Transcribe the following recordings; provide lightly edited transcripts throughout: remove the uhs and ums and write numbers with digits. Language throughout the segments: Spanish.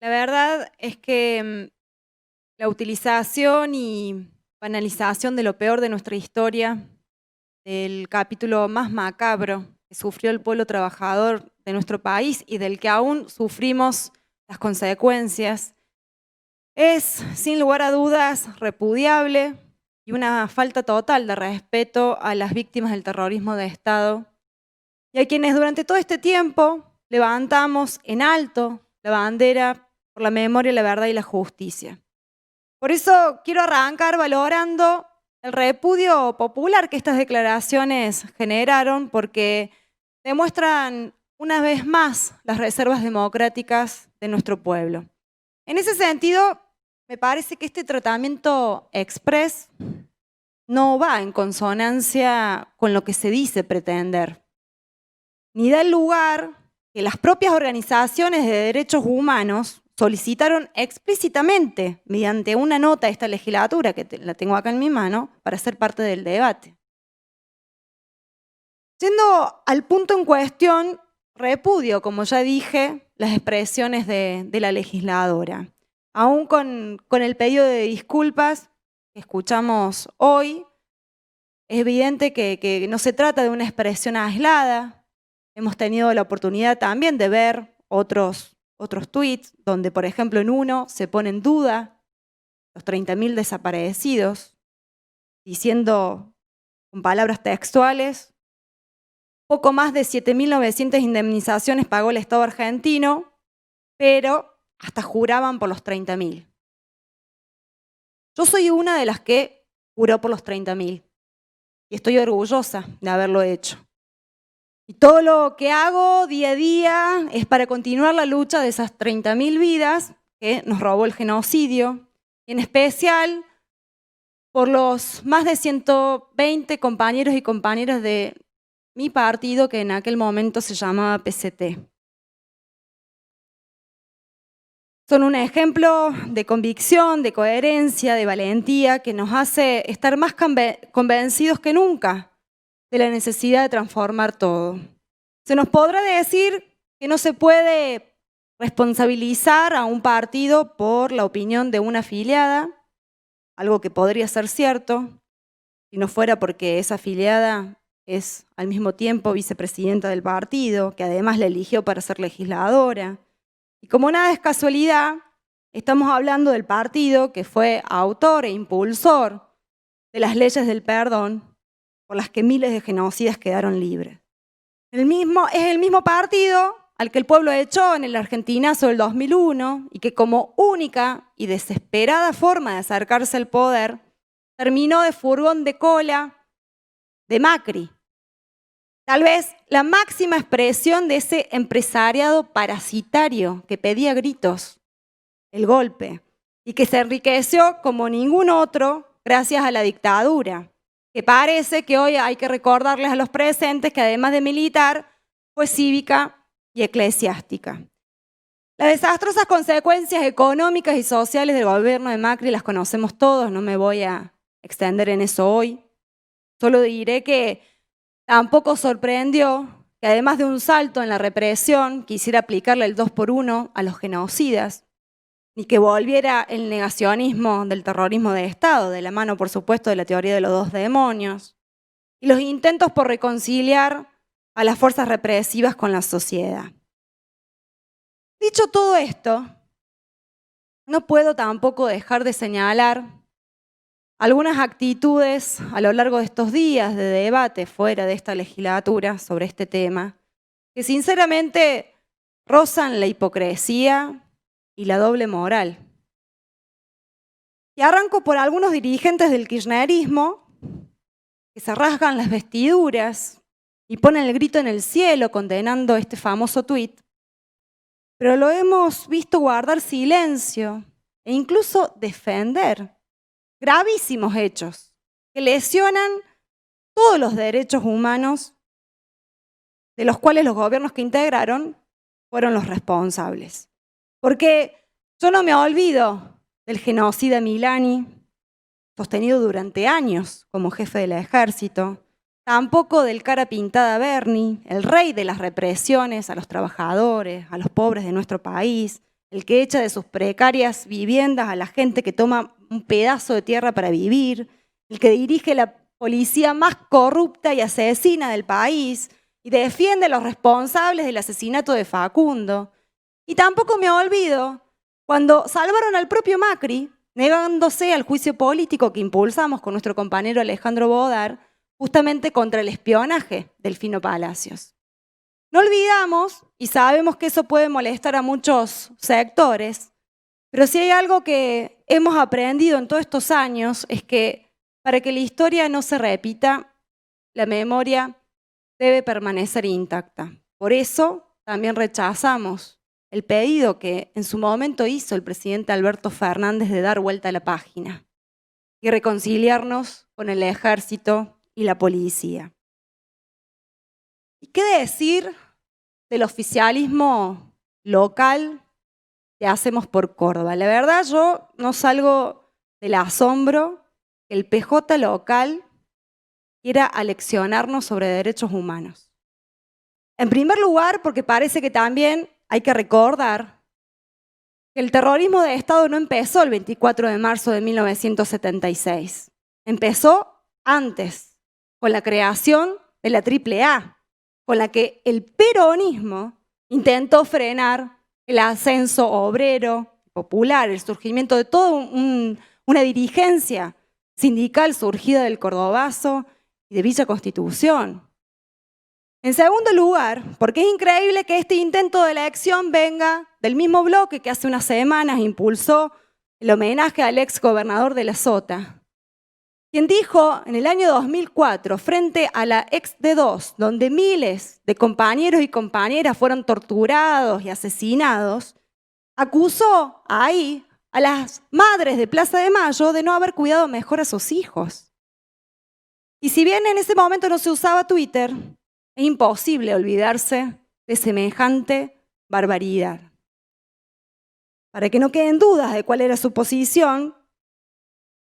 La verdad es que la utilización y banalización de lo peor de nuestra historia, del capítulo más macabro que sufrió el pueblo trabajador de nuestro país y del que aún sufrimos las consecuencias, es sin lugar a dudas repudiable y una falta total de respeto a las víctimas del terrorismo de Estado y a quienes durante todo este tiempo levantamos en alto la bandera por la memoria, la verdad y la justicia. Por eso quiero arrancar valorando el repudio popular que estas declaraciones generaron, porque demuestran una vez más las reservas democráticas de nuestro pueblo. En ese sentido, me parece que este tratamiento express no va en consonancia con lo que se dice pretender, ni da el lugar que las propias organizaciones de derechos humanos solicitaron explícitamente mediante una nota a esta legislatura, que la tengo acá en mi mano, para ser parte del debate. Yendo al punto en cuestión, repudio, como ya dije, las expresiones de la legisladora. Aún con el pedido de disculpas que escuchamos hoy, es evidente que no se trata de una expresión aislada. Hemos tenido la oportunidad también de ver otros tweets donde, por ejemplo, en uno se pone en duda los 30.000 desaparecidos, diciendo con palabras textuales: poco más de 7.900 indemnizaciones pagó el Estado argentino, pero hasta juraban por los 30.000. Yo soy una de las que juró por los 30.000 y estoy orgullosa de haberlo hecho. Y todo lo que hago día a día es para continuar la lucha de esas 30.000 vidas que nos robó el genocidio, y en especial por los más de 120 compañeros y compañeras de mi partido, que en aquel momento se llamaba PCT. Son un ejemplo de convicción, de coherencia, de valentía, que nos hace estar más convencidos que nunca de la necesidad de transformar todo. Se nos podrá decir que no se puede responsabilizar a un partido por la opinión de una afiliada, algo que podría ser cierto, si no fuera porque esa afiliada es al mismo tiempo vicepresidenta del partido, que además la eligió para ser legisladora. Y como nada es casualidad, estamos hablando del partido que fue autor e impulsor de las leyes del perdón por las que miles de genocidas quedaron libres. Es el mismo partido al que el pueblo echó en el Argentinazo del 2001 y que, como única y desesperada forma de acercarse al poder, terminó de furgón de cola de Macri. Tal vez la máxima expresión de ese empresariado parasitario que pedía a gritos el golpe y que se enriqueció como ningún otro gracias a la dictadura, que parece que hoy hay que recordarles a los presentes que además de militar fue cívica y eclesiástica. Las desastrosas consecuencias económicas y sociales del gobierno de Macri las conocemos todos, no me voy a extender en eso hoy. Solo diré que tampoco sorprendió que además de un salto en la represión quisiera aplicarle el 2x1 a los genocidas, ni que volviera el negacionismo del terrorismo de Estado, de la mano, por supuesto, de la teoría de los dos demonios, y los intentos por reconciliar a las fuerzas represivas con la sociedad. Dicho todo esto, no puedo tampoco dejar de señalar algunas actitudes a lo largo de estos días de debate fuera de esta legislatura sobre este tema, que sinceramente rozan la hipocresía y la doble moral. Y arranco por algunos dirigentes del kirchnerismo que se rasgan las vestiduras y ponen el grito en el cielo condenando este famoso tuit, pero lo hemos visto guardar silencio e incluso defender gravísimos hechos que lesionan todos los derechos humanos de los cuales los gobiernos que integraron fueron los responsables. Porque yo no me olvido del genocida Milani, sostenido durante años como jefe del ejército, tampoco del cara pintada Bernie, el rey de las represiones a los trabajadores, a los pobres de nuestro país, el que echa de sus precarias viviendas a la gente que toma un pedazo de tierra para vivir, el que dirige la policía más corrupta y asesina del país y defiende a los responsables del asesinato de Facundo. Y tampoco me olvido cuando salvaron al propio Macri, negándose al juicio político que impulsamos con nuestro compañero Alejandro Bodar, justamente contra el espionaje del Fino Palacios. No olvidamos, y sabemos que eso puede molestar a muchos sectores, pero si hay algo que hemos aprendido en todos estos años es que para que la historia no se repita, la memoria debe permanecer intacta. Por eso también rechazamos el pedido que en su momento hizo el presidente Alberto Fernández de dar vuelta a la página y reconciliarnos con el ejército y la policía. ¿Y qué decir del oficialismo local que hacemos por Córdoba? La verdad, yo no salgo del asombro que el PJ local quiera aleccionarnos sobre derechos humanos. En primer lugar, porque parece que también hay que recordar que el terrorismo de Estado no empezó el 24 de marzo de 1976. Empezó antes, con la creación de la AAA, con la que el peronismo intentó frenar el ascenso obrero, popular, el surgimiento de toda una dirigencia sindical surgida del Cordobazo y de Villa Constitución. En segundo lugar, porque es increíble que este intento de elección venga del mismo bloque que hace unas semanas impulsó el homenaje al ex gobernador de la Sota, quien dijo en el año 2004, frente a la ex D2, donde miles de compañeros y compañeras fueron torturados y asesinados, acusó ahí a las madres de Plaza de Mayo de no haber cuidado mejor a sus hijos. Y si bien en ese momento no se usaba Twitter, es imposible olvidarse de semejante barbaridad. Para que no queden dudas de cuál era su posición,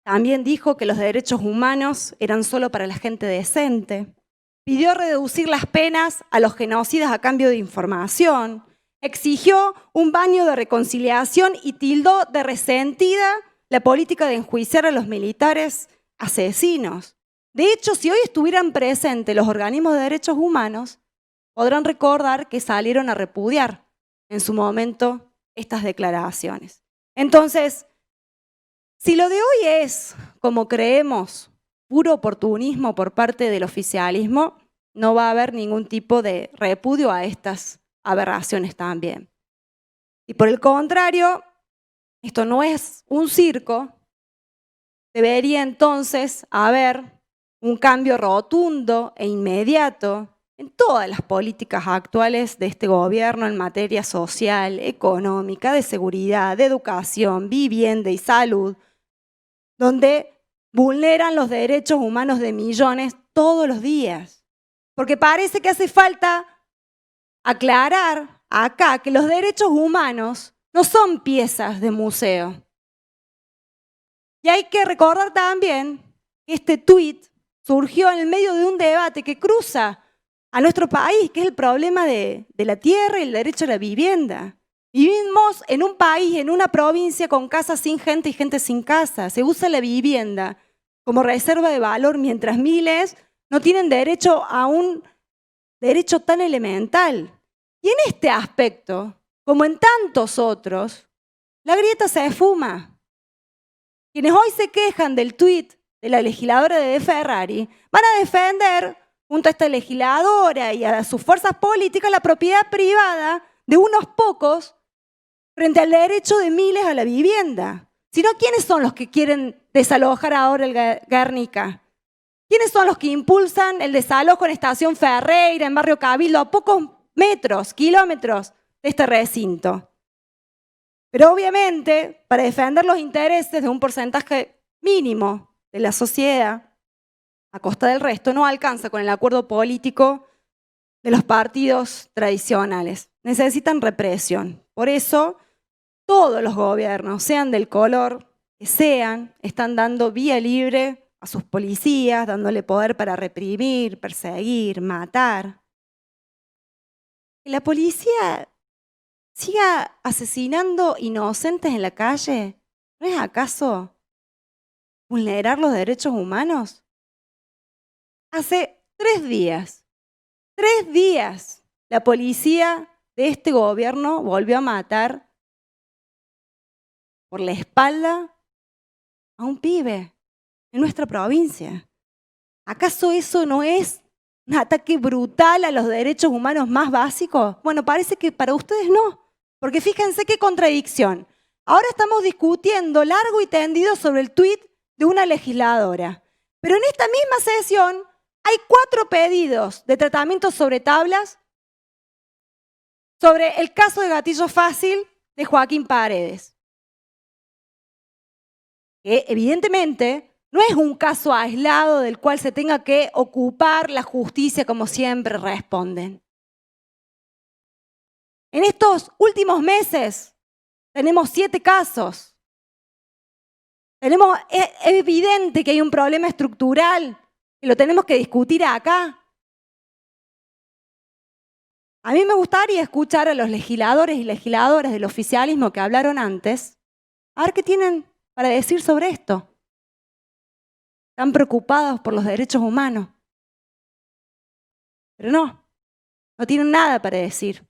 también dijo que los derechos humanos eran solo para la gente decente. Pidió reducir las penas a los genocidas a cambio de información. Exigió un baño de reconciliación y tildó de resentida la política de enjuiciar a los militares asesinos. De hecho, si hoy estuvieran presentes los organismos de derechos humanos, podrán recordar que salieron a repudiar en su momento estas declaraciones. Entonces, si lo de hoy es, como creemos, puro oportunismo por parte del oficialismo, no va a haber ningún tipo de repudio a estas aberraciones también. Y por el contrario, esto no es un circo, debería entonces haber un cambio rotundo e inmediato en todas las políticas actuales de este gobierno en materia social, económica, de seguridad, de educación, vivienda y salud, donde vulneran los derechos humanos de millones todos los días. Porque parece que hace falta aclarar acá que los derechos humanos no son piezas de museo. Y hay que recordar también que este tuit surgió en el medio de un debate que cruza a nuestro país, que es el problema de la tierra y el derecho a la vivienda. Vivimos en un país, en una provincia con casas sin gente y gente sin casa. Se usa la vivienda como reserva de valor, mientras miles no tienen derecho a un derecho tan elemental. Y en este aspecto, como en tantos otros, la grieta se esfuma. Quienes hoy se quejan del tuit de la legisladora de Ferrari van a defender, junto a esta legisladora y a sus fuerzas políticas, la propiedad privada de unos pocos frente al derecho de miles a la vivienda. Si no, ¿quiénes son los que quieren desalojar ahora el Guernica? ¿Quiénes son los que impulsan el desalojo en Estación Ferreira, en Barrio Cabildo, a pocos metros, kilómetros de este recinto? Pero obviamente, para defender los intereses de un porcentaje mínimo de la sociedad, a costa del resto, no alcanza con el acuerdo político de los partidos tradicionales. Necesitan represión. Por eso, todos los gobiernos, sean del color que sean, están dando vía libre a sus policías, dándole poder para reprimir, perseguir, matar. Y la policía siga asesinando inocentes en la calle, ¿no es acaso vulnerar los derechos humanos? Hace 3 días, la policía de este gobierno volvió a matar por la espalda a un pibe en nuestra provincia. ¿Acaso eso no es un ataque brutal a los derechos humanos más básicos? Bueno, parece que para ustedes no, porque fíjense qué contradicción. Ahora estamos discutiendo largo y tendido sobre el tuit de una legisladora, pero en esta misma sesión hay 4 pedidos de tratamiento sobre tablas sobre el caso de Gatillo Fácil de Joaquín Paredes, que evidentemente no es un caso aislado del cual se tenga que ocupar la justicia como siempre responden. En estos últimos meses tenemos 7 casos. Es evidente que hay un problema estructural y lo tenemos que discutir acá. A mí me gustaría escuchar a los legisladores y legisladoras del oficialismo que hablaron antes, a ver qué tienen para decir sobre esto. Están preocupados por los derechos humanos. Pero no tienen nada para decir,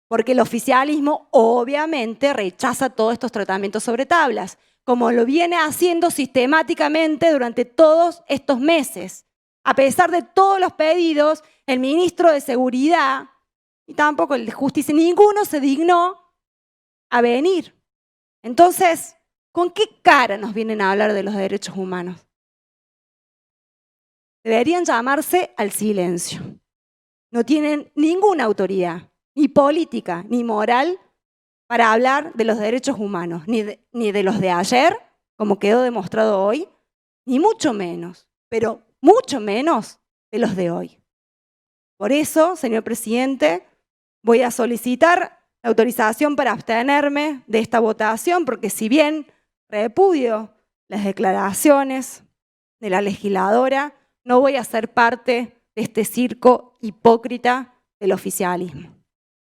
porque el oficialismo obviamente rechaza todos estos tratamientos sobre tablas, como lo viene haciendo sistemáticamente durante todos estos meses. A pesar de todos los pedidos, el ministro de Seguridad y tampoco el de Justicia, ninguno se dignó a venir. Entonces, ¿con qué cara nos vienen a hablar de los derechos humanos? Deberían llamarse al silencio. No tienen ninguna autoridad, ni política, ni moral, para hablar de los derechos humanos, ni de los de ayer, como quedó demostrado hoy, ni mucho menos, pero mucho menos de los de hoy. Por eso, señor presidente, voy a solicitar la autorización para abstenerme de esta votación, porque si bien repudio las declaraciones de la legisladora, no voy a ser parte de este circo hipócrita del oficialismo.